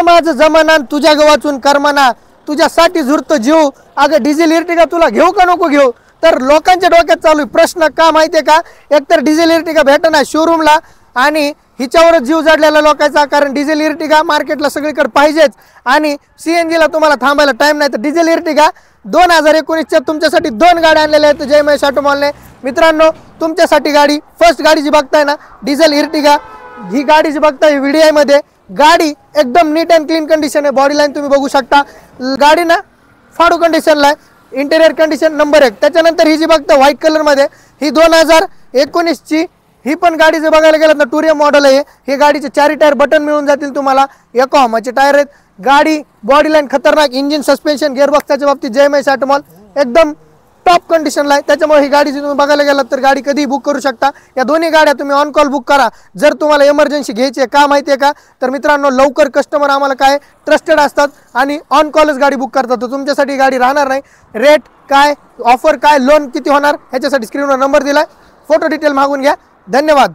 माझं जमाना तुझ्या गवाचून कर्मना, तुझ्यासाठी झुरतो जीव, अगं डिझेल इर्टिगा तुला घेऊ का नको घेऊ? तर लोकांच्या डोक्यात चालू आहे प्रश्न का माहिती आहे का, एकतर डिझेल इर्टिगा भेटना शोरूमला आणि हिच्यावरच जीव जडलेला लोकांचा, कारण डिझेल इर्टिगा मार्केटला सगळीकडे पाहिजेच आणि सीएनजी ला तुम्हाला थांबायला टाइम नाही। तर डिझेल इर्टिगा 2019च्या तुमच्यासाठी 2 गाड्या आणलेल्या आहेत जय महेश ऑटोमॉलने। मित्रांनो तुमच्यासाठी गाडी, फर्स्ट गाडी जी बघताय ना डिझेल इर्टिगा, ही गाडी जी बघताय व्हीडीआय मध्ये, गाडी एकदम नीट अँड क्लीन कंडिशन आहे। बॉडी लाईन तुम्ही बघू शकता, गाडी ना फाडू कंडिशनला आहे, इंटेरियर कंडिशन नंबर 1। त्याच्यानंतर ही जी बघता व्हाईट कलर मध्ये, ही 2019 ची, ही पण गाडी जर बघायला गेलं तर टुरियम मॉडेल आहे। ही गाडीचे 4 टायर बटन मिळून जातील तुम्हाला, योकोहामाचे टायर आहेत। गाडी बॉडी लाईन खतरनाक, इंजिन सस्पेन्शन गिअरबॉक्सच्या बाबतीत जय महेश ऑटोमॉल एकदम टॉप कंडिशनला आहे। त्याच्यामुळे ही गाडी तुम्ही बघायला गेलात तर गाडी कधी बुक करू शकता। या दोन्ही गाड्या तुम्ही ऑन कॉल बुक करा जर तुम्हाला इमर्जन्सी घ्यायची आहे। का माहिती आहे का, तर मित्रांनो लवकर कस्टमर आम्हाला काय ट्रस्टेड असतात आणि ऑन कॉलच गाडी बुक करतात, तर तुमच्यासाठी गाडी राहणार नाही। रेट काय, ऑफर काय, लोन किती होणार ह्याच्यासाठी स्क्रीनवर नंबर दिलाय, फोटो डिटेल मागून घ्या। धन्यवाद।